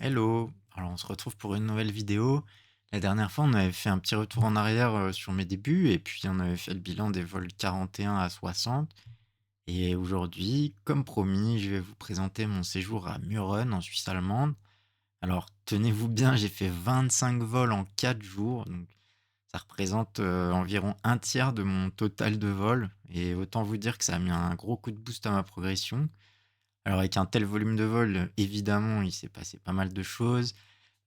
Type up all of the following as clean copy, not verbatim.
Hello, alors on se retrouve pour une nouvelle vidéo. La dernière fois, on avait fait un petit retour en arrière sur mes débuts et puis on avait fait le bilan des vols 41 à 60. Et aujourd'hui, comme promis, je vais vous présenter mon séjour à Mürren en Suisse allemande. Alors tenez-vous bien, j'ai fait 25 vols en 4 jours, donc ça représente environ un tiers de mon total de vols. Et autant vous dire que ça a mis un gros coup de boost à ma progression. Alors avec un tel volume de vol, évidemment, il s'est passé pas mal de choses.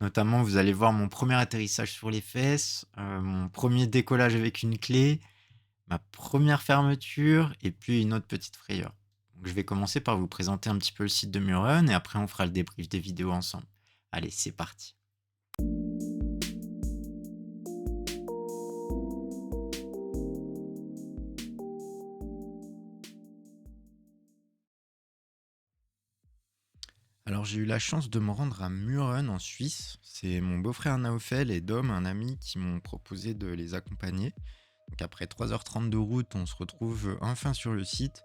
Notamment, vous allez voir mon premier atterrissage sur les fesses, mon premier décollage avec une clé, ma première fermeture et puis une autre petite frayeur. Donc je vais commencer par vous présenter un petit peu le site de Muren et après on fera le débrief des vidéos ensemble. Allez, c'est parti. Alors j'ai eu la chance de me rendre à Muren en Suisse. C'est mon beau-frère Naofel et Dom, un ami, qui m'ont proposé de les accompagner. Donc après 3h30 de route, on se retrouve enfin sur le site.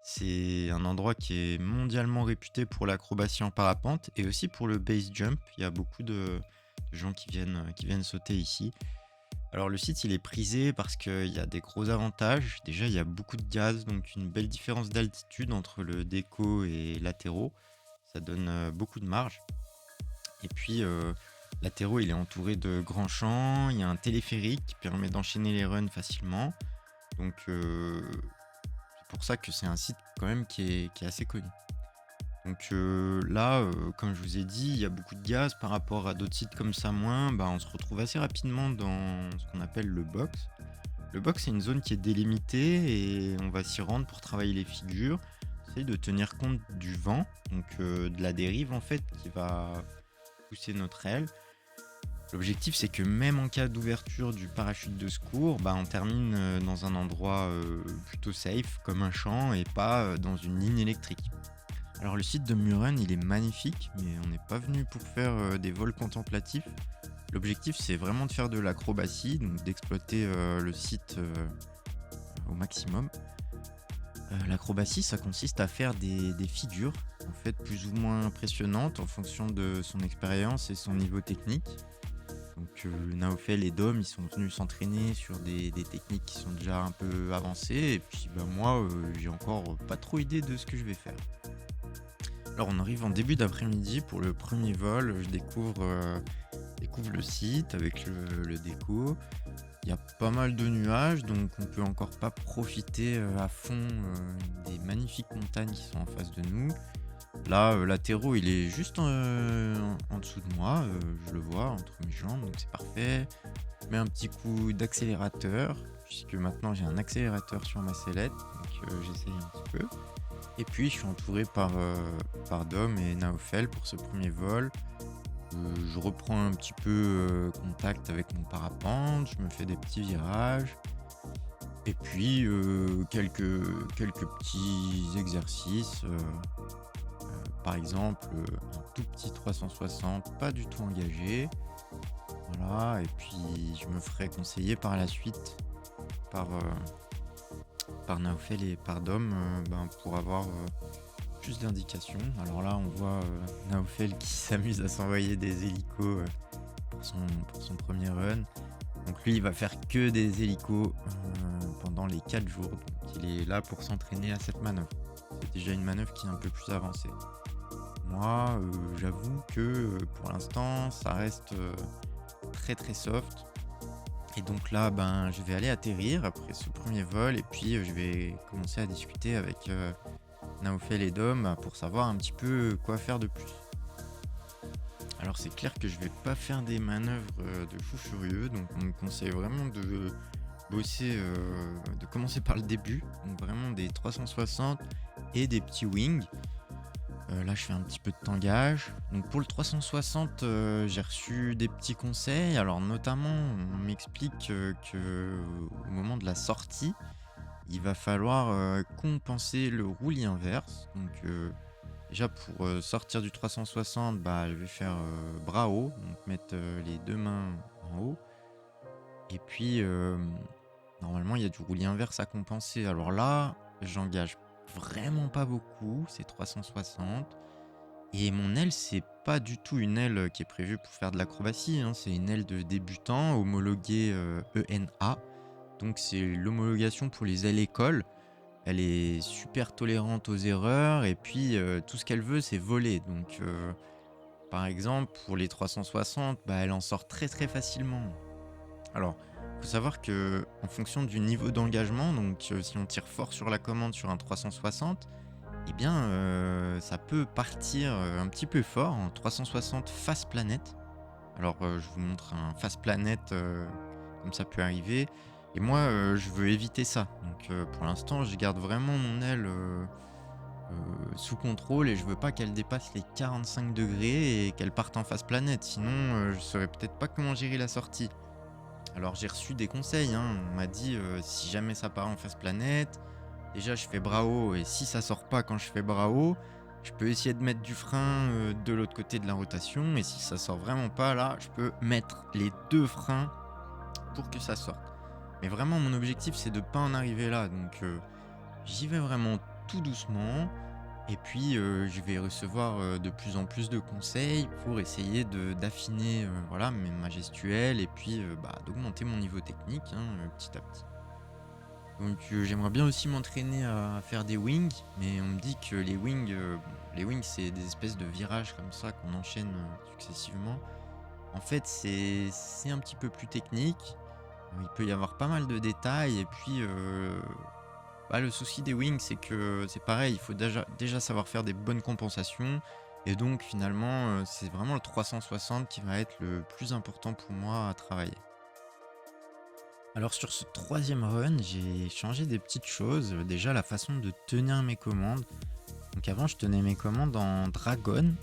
C'est un endroit qui est mondialement réputé pour l'acrobatie en parapente et aussi pour le base jump. Il y a beaucoup de gens qui viennent sauter ici. Alors le site, il est prisé parce qu'il y a des gros avantages. Déjà, il y a beaucoup de gaz, donc une belle différence d'altitude entre le déco et latéraux. Ça donne beaucoup de marge. Et puis, latéraux, il est entouré de grands champs. Il y a un téléphérique qui permet d'enchaîner les runs facilement. Donc, c'est pour ça que c'est un site quand même qui est assez connu. Donc là, comme je vous ai dit, il y a beaucoup de gaz par rapport à d'autres sites comme ça moins. Bah, on se retrouve assez rapidement dans ce qu'on appelle le box. Le box, c'est une zone qui est délimitée et on va s'y rendre pour travailler les figures. C'est de tenir compte du vent, donc de la dérive en fait, qui va pousser notre aile. L'objectif, c'est que même en cas d'ouverture du parachute de secours, bah, on termine dans un endroit plutôt safe, comme un champ, et pas dans une ligne électrique. Alors le site de Muren, il est magnifique, mais on n'est pas venu pour faire des vols contemplatifs. L'objectif, c'est vraiment de faire de l'acrobatie, donc d'exploiter le site au maximum. L'acrobatie, ça consiste à faire des figures, en fait, plus ou moins impressionnantes en fonction de son expérience et son niveau technique. Donc Naofel et Dom, ils sont venus s'entraîner sur des techniques qui sont déjà un peu avancées. Et puis bah, moi, j'ai encore pas trop idée de ce que je vais faire. Alors on arrive en début d'après-midi pour le premier vol. Je découvre le site avec le déco. Il y a pas mal de nuages, donc on peut encore pas profiter à fond des magnifiques montagnes qui sont en face de nous. Là, l'atterro, il est juste en dessous de moi, je le vois entre mes jambes, donc c'est parfait. Je mets un petit coup d'accélérateur, puisque maintenant j'ai un accélérateur sur ma sellette, donc j'essaye un petit peu. Et puis je suis entouré par Dom et Naofel pour ce premier vol. Je reprends un petit peu contact avec mon parapente, je me fais des petits virages. Et puis quelques petits exercices. Par exemple, un tout petit 360, pas du tout engagé. Voilà, et puis je me ferai conseiller par la suite par, par Naofel et par Dom pour avoir plus d'indications. Alors là, on voit Naofel qui s'amuse à s'envoyer des hélicos pour son premier run. Donc lui, il va faire que des hélicos pendant les 4 jours. Donc il est là pour s'entraîner à cette manœuvre. C'est déjà une manœuvre qui est un peu plus avancée. Moi, j'avoue que pour l'instant, ça reste très très soft. Et donc là, je vais aller atterrir après ce premier vol et puis je vais commencer à discuter avec Naofel et Dom pour savoir un petit peu quoi faire de plus. Alors c'est clair que je vais pas faire des manœuvres de fou furieux, donc on me conseille vraiment de bosser, de commencer par le début, donc vraiment des 360 et des petits wings. Là, je fais un petit peu de tangage. Donc pour le 360, j'ai reçu des petits conseils. Alors notamment, on m'explique que au moment de la sortie, il va falloir compenser le roulis inverse. Donc déjà pour sortir du 360, je vais faire bras haut, donc mettre les deux mains en haut. Et puis normalement, il y a du roulis inverse à compenser. Alors là, j'engage vraiment pas beaucoup, c'est 360. Et mon aile, c'est pas du tout une aile, qui est prévue pour faire de l'acrobatie, hein. C'est une aile de débutant homologuée, ENA. Donc c'est l'homologation pour les ailes écoles. Elle est super tolérante aux erreurs et puis, tout ce qu'elle veut, c'est voler. Donc, par exemple, pour les 360, bah, elle en sort très, très facilement. Alors, faut savoir que en fonction du niveau d'engagement, donc, si on tire fort sur la commande sur un 360, eh bien, ça peut partir, un petit peu fort en 360 face planète. Alors, je vous montre un face planète, comme ça peut arriver et moi, je veux éviter ça. Donc, pour l'instant, je garde vraiment mon aile, sous contrôle et je veux pas qu'elle dépasse les 45 degrés et qu'elle parte en face planète. Sinon, je saurais peut-être pas comment gérer la sortie. Alors j'ai reçu des conseils, hein. On m'a dit, si jamais ça part en face planète, déjà je fais bras haut et si ça sort pas quand je fais bras haut, je peux essayer de mettre du frein, de l'autre côté de la rotation et si ça sort vraiment pas là, je peux mettre les 2 freins pour que ça sorte. Mais vraiment mon objectif c'est de pas en arriver là donc j'y vais vraiment tout doucement et puis, je vais recevoir, de plus en plus de conseils pour essayer d'affiner, voilà, ma gestuelle et puis, bah, d'augmenter mon niveau technique, hein, petit à petit. Donc, j'aimerais bien aussi m'entraîner à faire des wings, mais on me dit que les wings, c'est des espèces de virages comme ça qu'on enchaîne, successivement. En fait, c'est un petit peu plus technique, il peut y avoir pas mal de détails et puis, bah, le souci des wings, c'est que c'est pareil, il faut déjà savoir faire des bonnes compensations et donc finalement, c'est vraiment le 360 qui va être le plus important pour moi à travailler. Alors sur ce troisième run, j'ai changé des petites choses, déjà la façon de tenir mes commandes. Donc avant, je tenais mes commandes en dragon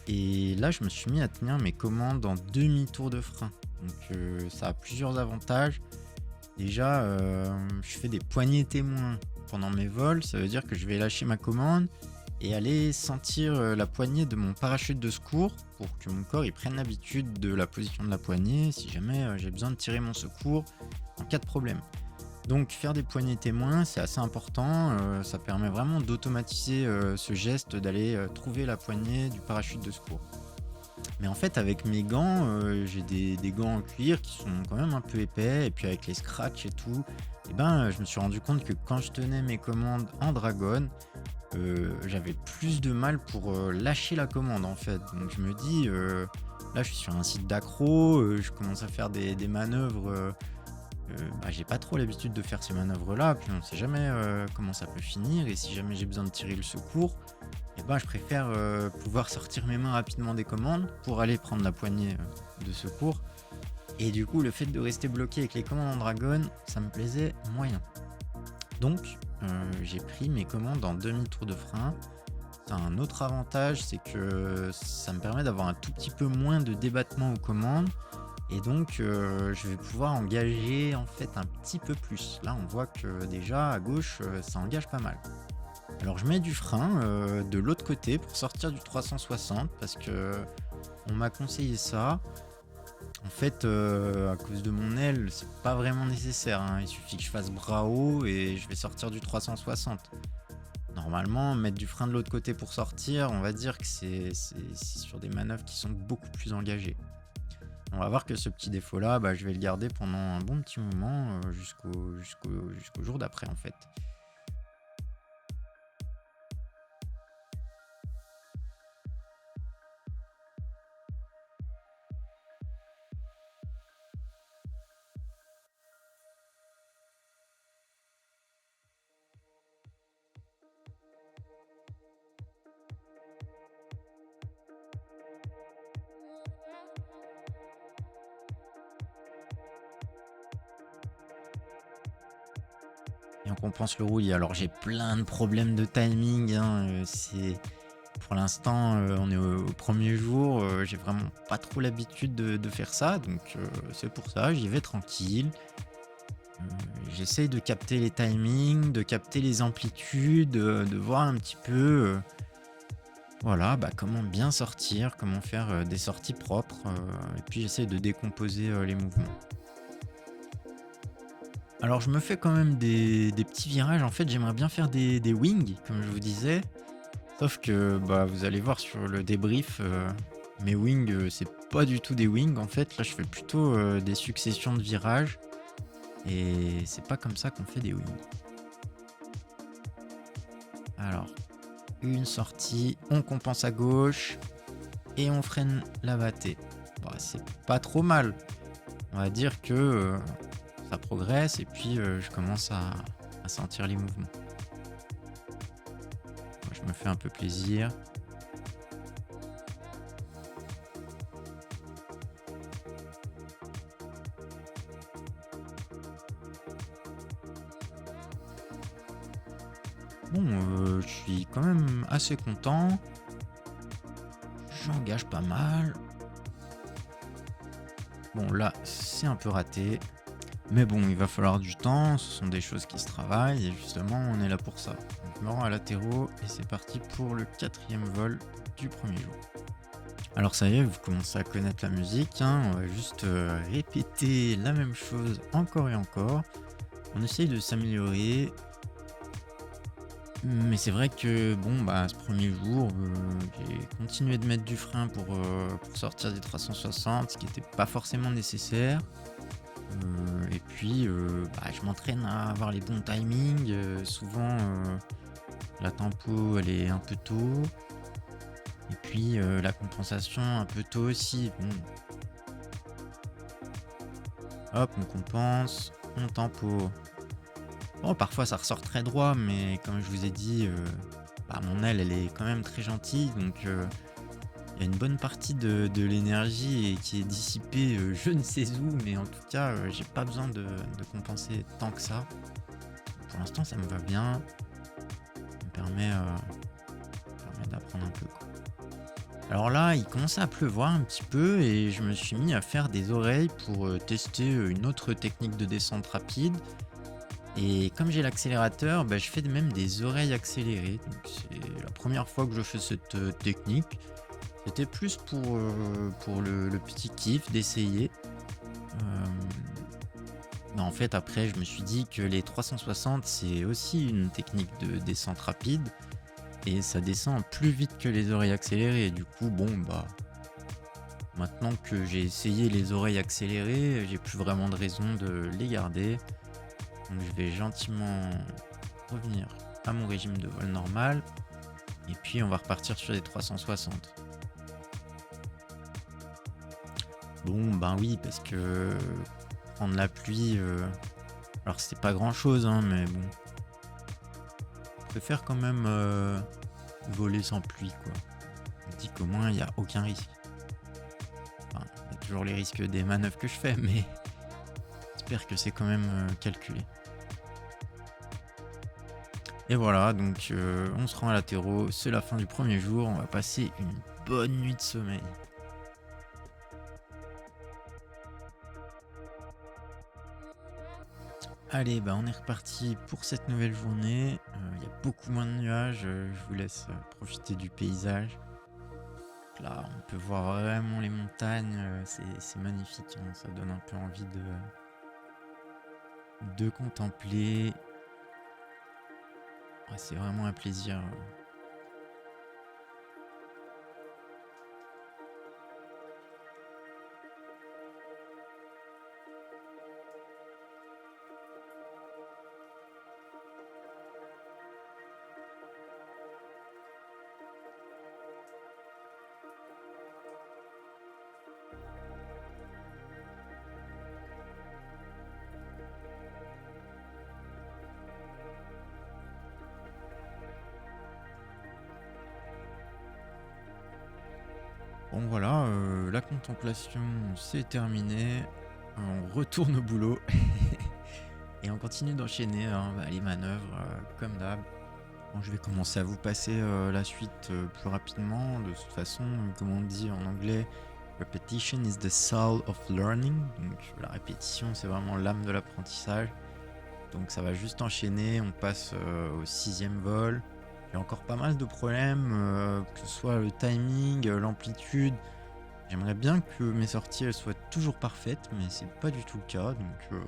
et là, je me suis mis à tenir mes commandes en demi-tour de frein. Donc ça a plusieurs avantages. Déjà, je fais des poignées témoins pendant mes vols. Ça veut dire que je vais lâcher ma commande et aller sentir, la poignée de mon parachute de secours pour que mon corps il prenne l'habitude de la position de la poignée si jamais, j'ai besoin de tirer mon secours en cas de problème. Donc faire des poignées témoins, c'est assez important, ça permet vraiment d'automatiser, ce geste d'aller, trouver la poignée du parachute de secours. Mais en fait, avec mes gants, j'ai des gants en cuir qui sont quand même un peu épais et puis avec les scratchs et tout et ben, je me suis rendu compte que quand je tenais mes commandes en dragon, j'avais plus de mal pour, lâcher la commande, en fait. Donc je me dis, là, je suis sur un site d'accro, je commence à faire des manœuvres, bah, j'ai pas trop l'habitude de faire ces manœuvres-là, puis on sait jamais, comment ça peut finir et si jamais j'ai besoin de tirer le secours et ben, je préfère, pouvoir sortir mes mains rapidement des commandes pour aller prendre la poignée, de secours et du coup, le fait de rester bloqué avec les commandes en dragon, ça me plaisait moyen. Donc, j'ai pris mes commandes en demi-tour de frein. Ça a un autre avantage, c'est que ça me permet d'avoir un tout petit peu moins de débattement aux commandes et donc, je vais pouvoir engager, en fait, un petit peu plus. Là, on voit que déjà à gauche, ça engage pas mal. Alors je mets du frein, de l'autre côté pour sortir du 360 parce que on m'a conseillé ça. En fait, à cause de mon aile, c'est pas vraiment nécessaire, hein. Il suffit que je fasse bras haut et je vais sortir du 360. Normalement, mettre du frein de l'autre côté pour sortir, on va dire que c'est sur des manœuvres qui sont beaucoup plus engagées. On va voir que ce petit défaut-là, bah, je vais le garder pendant un bon petit moment, jusqu'au jour d'après, en fait. Et on compense le roulis. Alors j'ai plein de problèmes de timing, hein, c'est pour l'instant, on est au 1er jour, j'ai vraiment pas trop l'habitude de faire ça donc c'est pour ça, j'y vais tranquille. Heu, J'essaye de capter les timings, de capter les amplitudes, de voir un petit peu, voilà, bah, comment bien sortir, comment faire, des sorties propres, et puis j'essaie de décomposer, les mouvements. Alors je me fais quand même des petits virages, en fait, j'aimerais bien faire des wings, comme je vous disais. Sauf que, bah, vous allez voir sur le débrief, mes wings, c'est pas du tout des wings en fait. Là, je fais plutôt, des successions de virages et c'est pas comme ça qu'on fait des wings. Alors, une sortie, on compense à gauche et on freine la battée. Bah, c'est pas trop mal. On va dire que, ça progresse et puis, je commence à sentir les mouvements. Moi, je me fais un peu plaisir. Bon, je suis quand même assez content. J'engage pas mal. Bon, là, c'est un peu raté. Mais bon, il va falloir du temps. Ce sont des choses qui se travaillent. Et justement, on est là pour ça. Donc, je me rends à latéraux. Et c'est parti pour le 4e vol du premier jour. Alors ça y est, vous commencez à connaître la musique, hein. On va juste répéter la même chose encore et encore. On essaye de s'améliorer. Mais c'est vrai que bon, bah, ce premier jour, j'ai continué de mettre du frein pour sortir des 360, ce qui était pas forcément nécessaire. Et puis, bah, je m'entraîne à avoir les bons timings. Souvent, la tempo, elle est un peu tôt. Et puis, la compensation un peu tôt aussi. Bon, hop, on compense, on tempo. Bon, parfois ça ressort très droit, mais comme je vous ai dit, bah, mon aile, elle est quand même très gentille, donc il y a une bonne partie de l'énergie et qui est dissipée, je ne sais où, mais en tout cas, j'ai pas besoin de compenser tant que ça. Pour l'instant, ça me va bien. Ça me permet d'apprendre un peu, quoi. Alors là, il commençait à pleuvoir un petit peu et je me suis mis à faire des oreilles pour, tester, une autre technique de descente rapide. Et comme j'ai l'accélérateur, bah, je fais même des oreilles accélérées. Donc c'est la première fois que je fais cette technique. C'était plus pour le petit kiff d'essayer. Mais en fait, après, je me suis dit que les 360, c'est aussi une technique de descente rapide. Et ça descend plus vite que les oreilles accélérées. Et du coup, bon, bah, maintenant que j'ai essayé les oreilles accélérées, j'ai plus vraiment de raison de les garder. Donc je vais gentiment revenir à mon régime de vol normal. Et puis on va repartir sur les 360. Bon, ben oui, parce que prendre la pluie, alors c'est pas grand chose, hein, mais bon. Je préfère quand même voler sans pluie, quoi. Je me dis qu'au moins il n'y a aucun risque. Enfin, il y a toujours les risques des manœuvres que je fais, mais j'espère que c'est quand même calculé. Et voilà, donc on se rend à latéraux, c'est la fin du premier jour, on va passer une bonne nuit de sommeil. Allez, bah on est reparti pour cette nouvelle journée. Il y a beaucoup moins de nuages, je vous laisse profiter du paysage. Donc là, on peut voir vraiment les montagnes, c'est magnifique, hein, ça donne un peu envie de contempler. Ouais, c'est vraiment un plaisir. Bon voilà, la contemplation c'est terminé. On retourne au boulot et on continue d'enchaîner, hein, bah, les manœuvres comme d'hab. Bon, je vais commencer à vous passer la suite plus rapidement. De toute façon, comme on dit en anglais, repetition is the soul of learning. Donc la répétition, c'est vraiment l'âme de l'apprentissage. Donc ça va juste enchaîner. On passe au 6e vol. Il y a encore pas mal de problèmes, que ce soit le timing, l'amplitude. J'aimerais bien que mes sorties elles soient toujours parfaites, mais c'est pas du tout le cas. Donc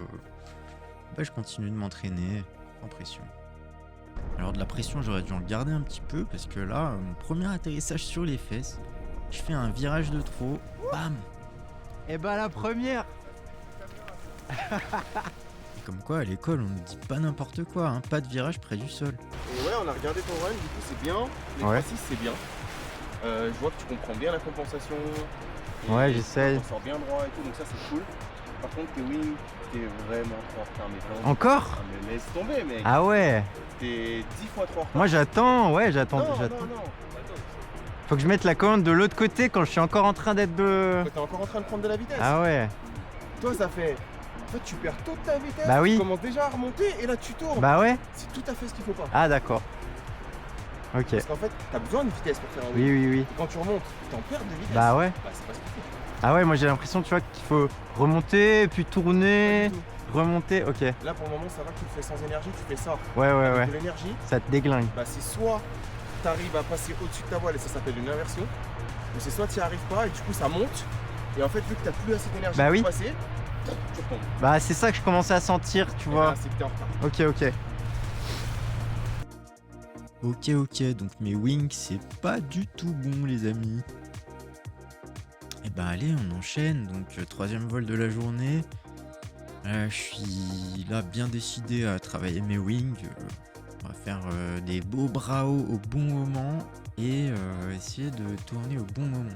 bah, je continue de m'entraîner sans pression. Alors de la pression, j'aurais dû en garder un petit peu parce que là, mon premier atterrissage sur les fesses, je fais un virage de trop, bam! Et bah la première. Et comme quoi à l'école, on ne dit pas n'importe quoi, hein, pas de virage près du sol. Et ouais, on a regardé ton run, du coup c'est bien. Les Ouais. 3-6 c'est bien. Je vois que tu comprends bien la compensation. Et Ouais, j'essaye. Tu t'en sors bien droit et tout, donc ça c'est cool. Par contre, tes wings, t'es vraiment trop en retard. Mais vraiment, Encore? ah, mais laisse tomber, mec. Ah ouais. T'es 10 fois trop en retard. Moi j'attends, ouais, j'attends. non, j'attends. non. Faut que je mette la commande de l'autre côté quand je suis encore en train d'être de. T'es encore en train de prendre de la vitesse. Ah ouais. Toi, ça fait. En fait, tu perds toute ta vitesse. Bah oui. Tu commences déjà à remonter et là tu tournes. Bah ouais. C'est tout à fait ce qu'il faut pas. Ah d'accord. Ok. Parce qu'en fait, t'as besoin de vitesse pour faire un Oui, wing. oui, oui. Et quand tu remontes, t'en perds de vitesse. Bah ouais. Bah, c'est pas ce qu'il faut. Ah ouais, moi j'ai l'impression, tu vois, qu'il faut remonter, puis Pas tourner, du tout. remonter. Ok. Ouais, Là, pour le moment, ça va que tu le fais sans énergie. Tu fais ça. ouais, ouais. Avec de l'énergie. Ça te déglingue. Bah, c'est soit tu arrives à passer au-dessus de ta voile et ça s'appelle une inversion, ou c'est soit tu n'y arrives pas et du coup ça monte, et en fait vu que tu n'as plus assez d'énergie Bah pour oui. passer, tu retombes. Bah c'est ça que je commençais à sentir, tu Et vois. là, c'est que t'es en retard. Ok, ok. Ok, donc mes wings, c'est pas du tout bon, les amis. Et bah allez, on enchaîne. Donc, troisième vol de la journée. Je suis là bien décidé à travailler mes wings. On va faire des beaux bras hauts au bon moment et essayer de tourner au bon moment.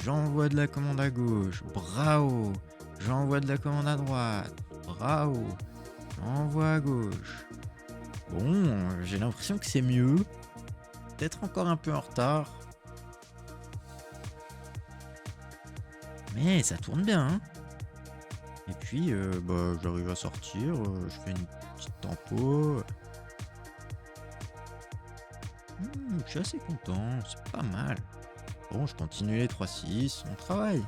J'envoie de la commande à gauche, bras haut. J'envoie de la commande à droite, bras haut. J'envoie à gauche. Bon, j'ai l'impression que c'est mieux. Peut-être encore un peu en retard. Mais ça tourne bien, hein. Et puis, j'arrive à sortir, je fais une petite tempo. Je suis assez content, c'est pas mal. Bon, je continue les 3-6, on travaille.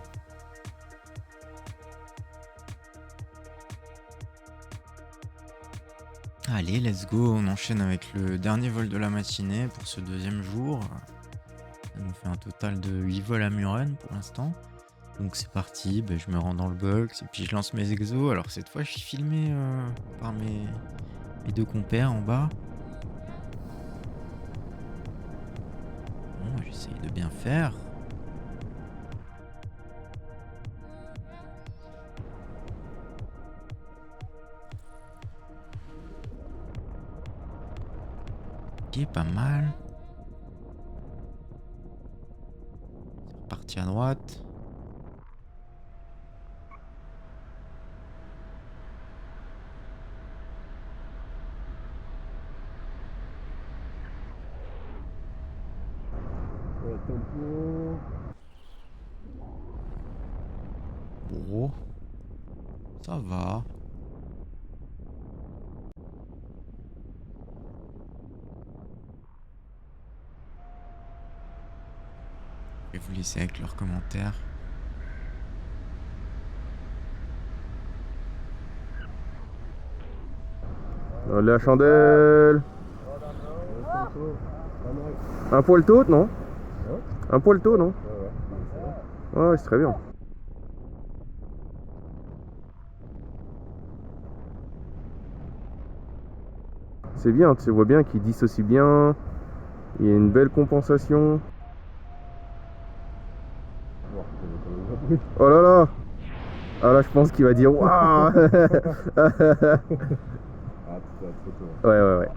Allez, let's go, on enchaîne avec le dernier vol de la matinée pour ce deuxième jour. Ça nous fait un total de 8 vols à Muren pour l'instant. Donc c'est parti, je me rends dans le box et puis je lance mes exos. Alors cette fois je suis filmé par mes deux compères en bas. Bon, j'essaye de bien faire. Ok, pas mal. C'est reparti à droite. Bon, ça va. Je vais vous laisser avec leurs commentaires. La chandelle. Un poil tôt, non? Un poil tôt, non? Ouais, c'est très bien. C'est bien, tu vois bien qu'il dissocie bien. Il y a une belle compensation. Oh là là! Ah là, je pense qu'il va dire waouh! Ouais.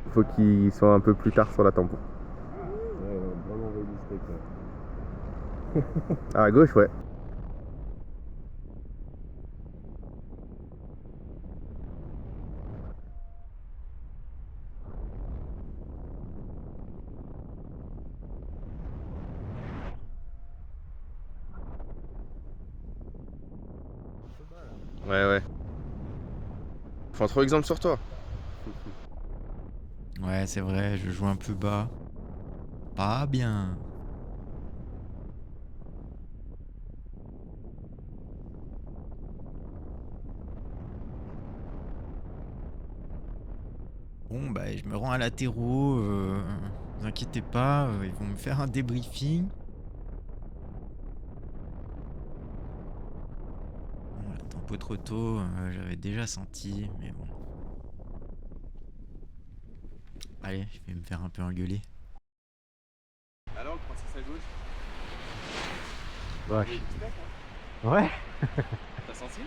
Il faut qu'il soit un peu plus tard sur la tampon. Ah, à gauche, ouais. Ouais. Faut un trop exemple sur toi. Ouais, c'est vrai, je joue un peu bas. Pas bien. Bon, je me rends à latéraux. Vous inquiétez pas, ils vont me faire un débriefing. Bon, la tempo trop tôt, j'avais déjà senti, mais bon. Allez, je vais me faire un peu engueuler. Alors, le 36 à gauche, Ouais. il est petit mec, hein. Ouais, T'as senti?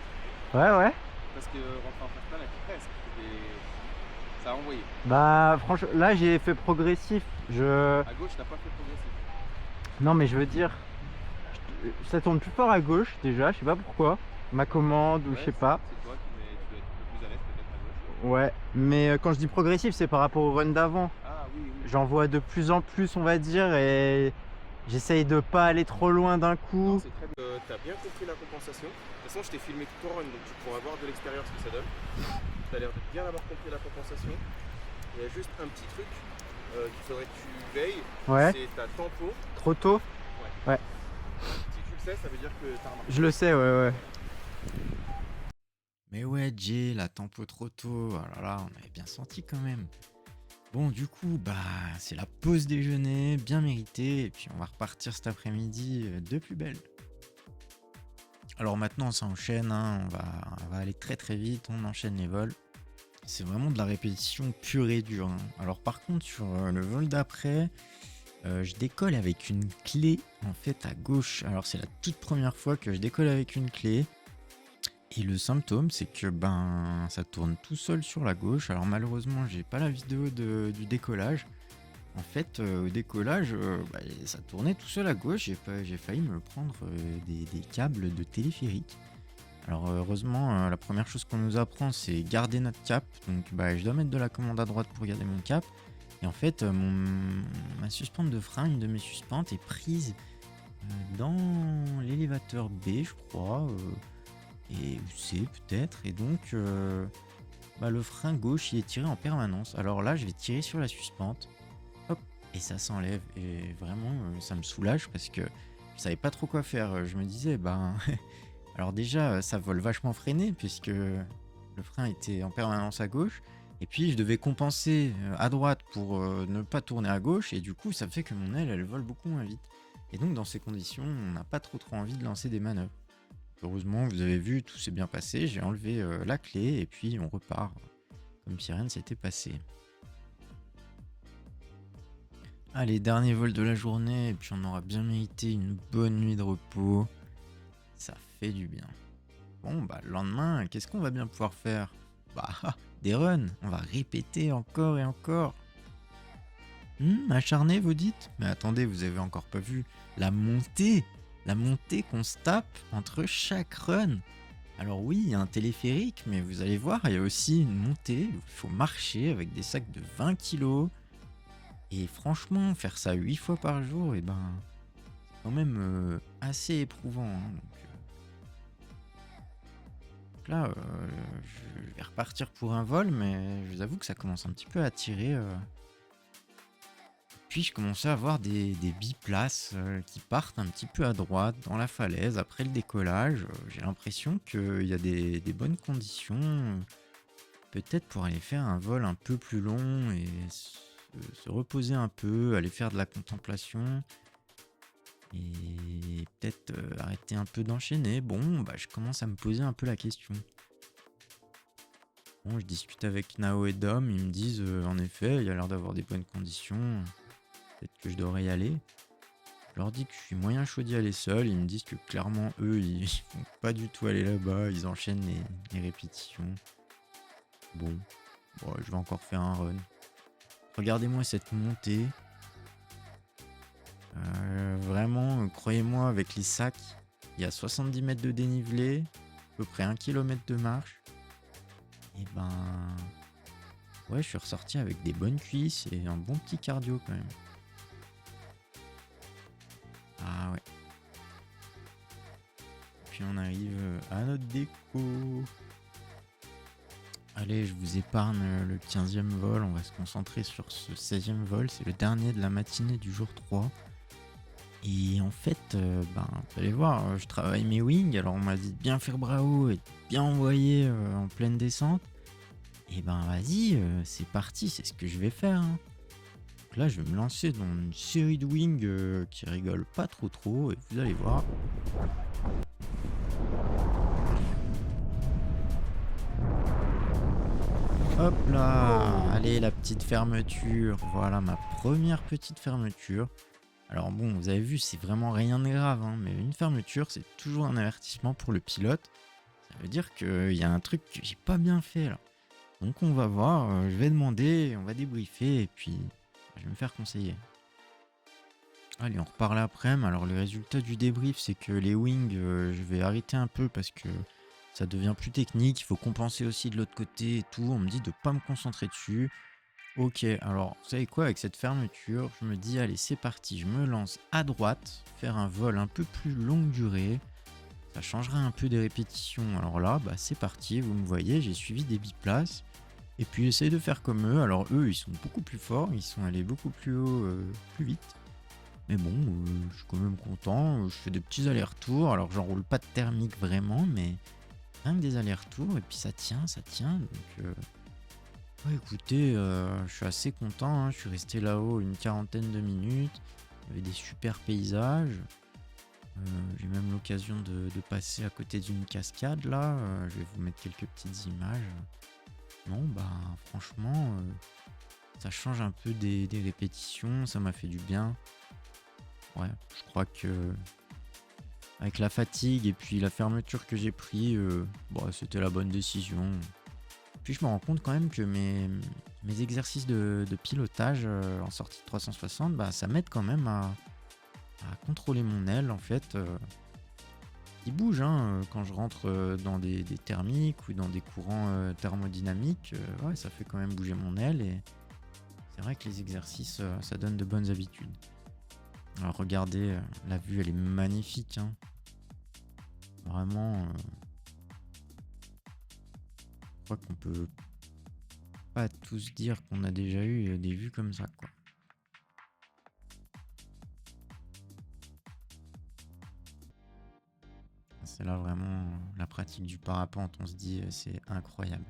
ouais. Parce que rentrer en first là, tu presque. Ça a envoyé. Bah, franchement, là, j'ai fait progressif. À gauche, t'as pas fait progressif. Non, mais je veux dire, ça tourne plus fort à gauche déjà, je sais pas pourquoi. Ma commande ou je sais pas. C'est toi qui tu dois être un peu plus à l'aise peut-être à gauche. Ouais, mais quand je dis progressif, c'est par rapport au run d'avant. Ah oui, oui. J'en vois de plus en plus, on va dire, et j'essaye de pas aller trop loin d'un Non, coup. c'est très bien. T'as bien compris la compensation. De toute façon, je t'ai filmé tout ton run, donc tu pourras voir de l'extérieur ce que ça donne. T'as l'air de bien avoir compris la compensation. Il y a juste un petit truc qu'il faudrait que tu veilles. Ouais, C'est ta tempo. trop tôt. Si tu le sais, ça veut dire que t'as remarqué. Je le sais, ouais. Mais ouais, Jay, la tempo trop tôt. Oh là là, on avait bien senti quand même. Bon, du coup, bah, c'est la pause déjeuner, bien méritée. Et puis, on va repartir cet après-midi de plus belle. Alors maintenant, ça enchaîne. Hein, on va aller très très vite. On enchaîne les vols. C'est vraiment de la répétition pure et dure. Hein. Alors, par contre, sur le vol d'après, je décolle avec une clé en fait à gauche. Alors, c'est la toute première fois que je décolle avec une clé. Et le symptôme, c'est que ben ça tourne tout seul sur la gauche. Alors malheureusement, j'ai pas la vidéo du décollage. En fait, au décollage, ça tournait tout seul à gauche. J'ai failli me prendre des câbles de téléphérique. Alors heureusement, la première chose qu'on nous apprend, c'est garder notre cap. Donc je dois mettre de la commande à droite pour garder mon cap. Et en fait, ma suspente de frein, une de mes suspentes, est prise dans l'élévateur B, je crois. Et C peut-être, et donc le frein gauche il est tiré en permanence. Alors là je vais tirer sur la suspente, hop, et ça s'enlève, et vraiment ça me soulage parce que je savais pas trop quoi faire. Je me disais alors déjà ça vole vachement freiné puisque le frein était en permanence à gauche, et puis je devais compenser à droite pour ne pas tourner à gauche, et du coup ça fait que mon aile elle vole beaucoup moins vite, et donc dans ces conditions on n'a pas trop envie de lancer des manœuvres. Heureusement, vous avez vu, tout s'est bien passé. J'ai enlevé la clé et puis on repart comme si rien ne s'était passé. Allez, dernier vol de la journée et puis on aura bien mérité une bonne nuit de repos. Ça fait du bien. Bon, le lendemain, qu'est-ce qu'on va bien pouvoir faire? Des runs. On va répéter encore et encore. Acharné, vous dites? Mais attendez, vous avez encore pas vu la montée. La montée qu'on se tape entre chaque run. Alors oui, il y a un téléphérique, mais vous allez voir, il y a aussi une montée où il faut marcher avec des sacs de 20 kilos. Et franchement, faire ça 8 fois par jour, c'est quand même assez éprouvant. Hein, donc là, je vais repartir pour un vol, mais je vous avoue que ça commence un petit peu à tirer. Puis je commençais à voir des biplaces qui partent un petit peu à droite dans la falaise après le décollage. J'ai l'impression qu'il y a des bonnes conditions, peut-être pour aller faire un vol un peu plus long et se reposer un peu, aller faire de la contemplation et peut-être arrêter un peu d'enchaîner. Bon, je commence à me poser un peu la question. Bon, je discute avec Nao et Dom, ils me disent en effet, il y a l'air d'avoir des bonnes conditions. Peut-être que je devrais y aller. Je leur dis que je suis moyen chaud d'y aller seul. Ils me disent que clairement, eux, ils vont pas du tout aller là-bas. Ils enchaînent les répétitions. Bon, je vais encore faire un run. Regardez-moi cette montée. Vraiment, croyez-moi, avec les sacs, il y a 70 mètres de dénivelé, à peu près 1 km de marche. Et je suis ressorti avec des bonnes cuisses et un bon petit cardio quand même. Ah ouais. Puis on arrive à notre déco. Allez, je vous épargne le 15e vol. On va se concentrer sur ce 16e vol. C'est le dernier de la matinée du jour 3. Et en fait, vous allez voir, je travaille mes wings. Alors on m'a dit de bien faire bras haut et de bien envoyer en pleine descente. Et vas-y, c'est parti, c'est ce que je vais faire. Hein. Donc là, je vais me lancer dans une série de wings qui rigole pas trop. Et vous allez voir. Hop là, allez, Et la petite fermeture, voilà ma première petite fermeture. Alors bon, vous avez vu, c'est vraiment rien de grave, hein, mais une fermeture, c'est toujours un avertissement pour le pilote. Ça veut dire qu'il y a un truc que j'ai pas bien fait là. Donc on va voir, je vais demander, on va débriefer et puis je vais me faire conseiller. Allez, on reparle après-midi. Alors le résultat du débrief, c'est que les wings, je vais arrêter un peu parce que ça devient plus technique. Il faut compenser aussi de l'autre côté et tout. On me dit de pas me concentrer dessus. Ok, alors vous savez quoi, avec cette fermeture, je me dis allez c'est parti, je me lance à droite, faire un vol un peu plus longue durée. Ça changera un peu des répétitions. Alors là, bah c'est parti, vous me voyez, j'ai suivi des biplaces. Et puis j'essaye de faire comme eux. Alors eux, ils sont beaucoup plus forts, ils sont allés beaucoup plus haut, plus vite. Mais bon, je suis quand même content. Je fais des petits allers-retours. Alors j'enroule pas de thermique vraiment, mais rien que des allers-retours. Et puis ça tient, ça tient. Donc ouais, écoutez, je suis assez content. Hein. Je suis resté là-haut une quarantaine de minutes. Il y avait des super paysages. J'ai même l'occasion de passer à côté d'une cascade là. Je vais vous mettre quelques petites images. Non, bah franchement, ça change un peu des répétitions. Ça m'a fait du bien. Ouais, je crois que avec la fatigue et puis la fermeture que j'ai pris, bon, c'était la bonne décision. Puis je me rends compte quand même que mes exercices de pilotage en sortie de 360, bah, ça m'aide quand même à contrôler mon aile en fait. Il bouge hein, quand je rentre dans des thermiques ou dans des courants thermodynamiques. Ouais, ça fait quand même bouger mon aile et c'est vrai que les exercices, ça donne de bonnes habitudes. Alors regardez, la vue elle est magnifique. Hein. Vraiment, je crois qu'on peut pas tous dire qu'on a déjà eu des vues comme ça, quoi. C'est là vraiment la pratique du parapente, on se dit c'est incroyable.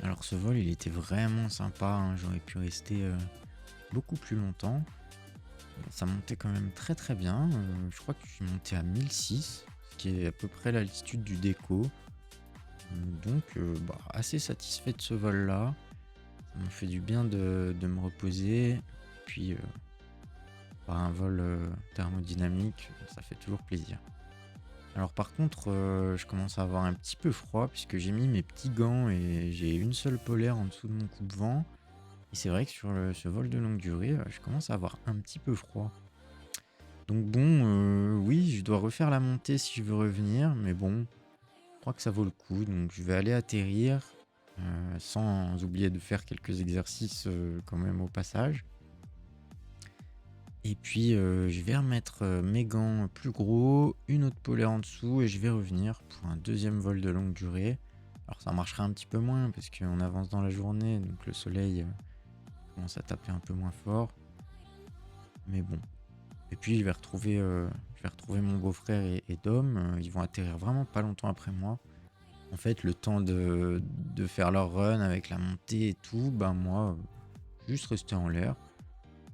Alors ce vol il était vraiment sympa, hein. J'aurais pu rester beaucoup plus longtemps. Ça montait quand même très très bien. Je crois que je suis monté à 1006, ce qui est à peu près l'altitude du déco. Donc bah, assez satisfait de ce vol là. Ça me fait du bien de me reposer. Puis par un vol thermodynamique, ça fait toujours plaisir. Alors par contre, je commence à avoir un petit peu froid puisque j'ai mis mes petits gants et j'ai une seule polaire en dessous de mon coupe-vent. Et c'est vrai que sur ce vol de longue durée, je commence à avoir un petit peu froid. Donc bon, oui, je dois refaire la montée si je veux revenir, mais bon, je crois que ça vaut le coup. Donc je vais aller atterrir sans oublier de faire quelques exercices quand même au passage. Et puis je vais remettre mes gants plus gros, une autre polaire en dessous et je vais revenir pour un deuxième vol de longue durée. Alors ça marchera un petit peu moins parce qu'on avance dans la journée, donc le soleil commence à taper un peu moins fort. Mais bon. Et puis je vais retrouver mon beau-frère et Dom. Ils vont atterrir vraiment pas longtemps après moi. En fait, le temps de faire leur run avec la montée et tout, ben moi, juste rester en l'air.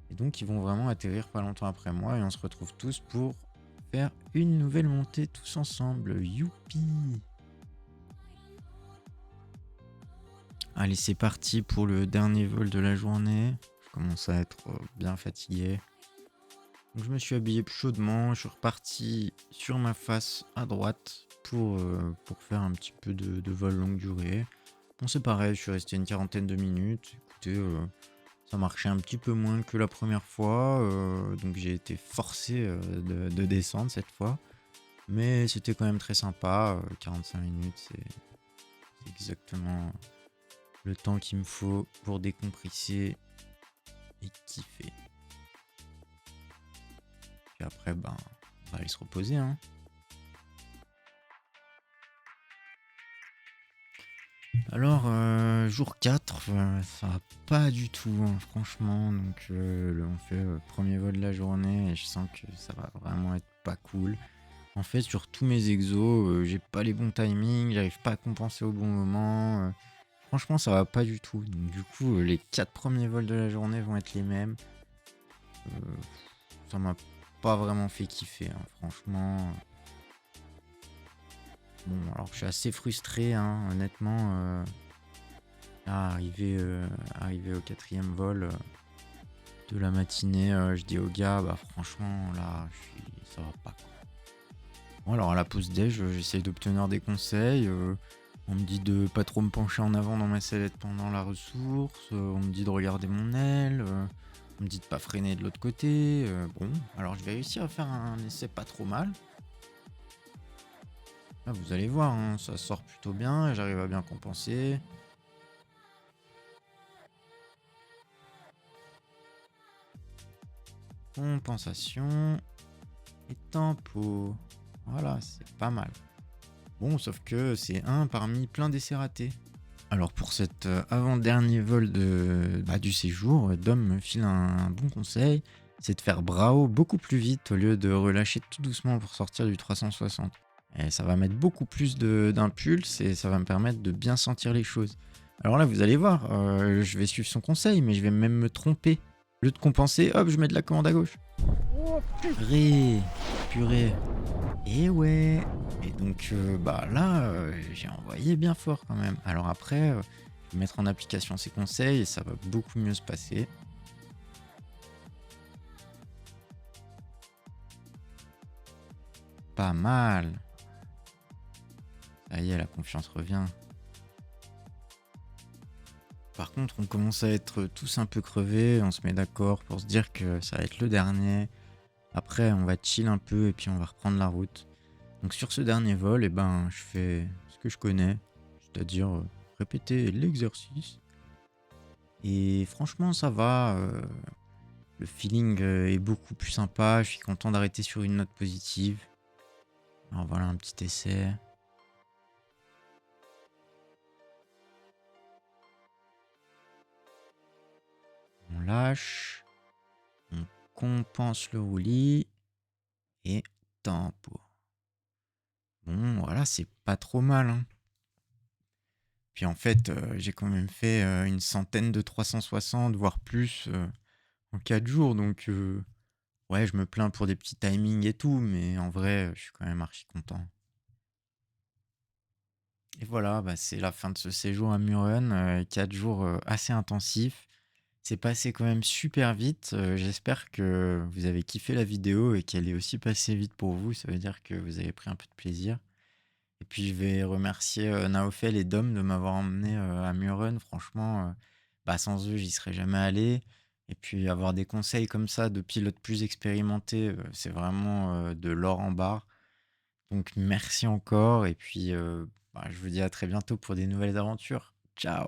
Et donc ils vont vraiment atterrir pas longtemps après moi et on se retrouve tous pour faire une nouvelle montée tous ensemble. Youpi! Allez, c'est parti pour le dernier vol de la journée. Je commence à être bien fatigué. Donc je me suis habillé chaudement, je suis reparti sur ma face à droite pour faire un petit peu de vol longue durée. Bon c'est pareil, je suis resté une quarantaine de minutes. Écoutez, ça marchait un petit peu moins que la première fois, donc j'ai été forcé de descendre cette fois. Mais c'était quand même très sympa, 45 minutes, c'est exactement le temps qu'il me faut pour décompresser et kiffer. Puis après, ben, on va aller se reposer, hein. Alors, jour 4, ça va pas du tout, hein, franchement. Donc, on fait, 1 vol de la journée et je sens que ça va vraiment être pas cool. En fait, sur tous mes exos, j'ai pas les bons timings, j'arrive pas à compenser au bon moment, franchement, ça va pas du tout. Donc du coup, les 4 premiers vols de la journée vont être les mêmes. Heu, Ça m'a pas vraiment fait kiffer, hein, franchement, bon, alors je suis assez frustré, hein, honnêtement, là, arrivé au 4e vol, de la matinée, je dis au gars: «Bah, franchement, là, ça va pas, quoi». Bon, alors à la pause déj, j'essaye d'obtenir des conseils, on me dit de pas trop me pencher en avant dans ma sellette pendant la ressource, on me dit de regarder mon aile, on me dit de pas freiner de l'autre côté, bon, alors je vais réussir à faire un essai pas trop mal. Là, vous allez voir, hein, ça sort plutôt bien, j'arrive à bien compenser. Compensation et tempo. Voilà, c'est pas mal. Bon, sauf que c'est un parmi plein d'essais ratés. Alors pour cet avant-dernier vol du séjour, Dom me file un bon conseil, c'est de faire brao beaucoup plus vite au lieu de relâcher tout doucement pour sortir du 360. Et ça va mettre beaucoup plus d'impulse et ça va me permettre de bien sentir les choses. Alors là, vous allez voir, je vais suivre son conseil, mais je vais même me tromper. Au lieu de compenser, hop, je mets de la commande à gauche. Ré, purée. Et ouais. Et donc, là, j'ai envoyé bien fort quand même. Alors après, je vais mettre en application ces conseils et ça va beaucoup mieux se passer. Pas mal. Ça y est, la confiance revient. Par contre, on commence à être tous un peu crevés. On se met d'accord pour se dire que ça va être le dernier. Après, on va chill un peu et puis on va reprendre la route. Donc sur ce dernier vol, je fais ce que je connais, c'est-à-dire répéter l'exercice. Et franchement, ça va. Le feeling est beaucoup plus sympa. Je suis content d'arrêter sur une note positive. Alors voilà un petit essai. On lâche. On compense le roulis. Et tempo. Bon, voilà, c'est pas trop mal, hein. Puis en fait, j'ai quand même fait une centaine de 360, voire plus, en 4 jours. Donc, ouais, je me plains pour des petits timings et tout, mais en vrai, je suis quand même archi content. Et voilà, c'est la fin de ce séjour à Muren, 4 jours, assez intensifs. C'est passé quand même super vite, j'espère que vous avez kiffé la vidéo et qu'elle est aussi passée vite pour vous. Ça veut dire que vous avez pris un peu de plaisir. Et puis je vais remercier, Naofel et Dom de m'avoir emmené, à Muren. Franchement, sans eux, j'y serais jamais allé. Et puis avoir des conseils comme ça de pilotes plus expérimentés, c'est vraiment, de l'or en barre. Donc merci encore et puis, je vous dis à très bientôt pour des nouvelles aventures. Ciao.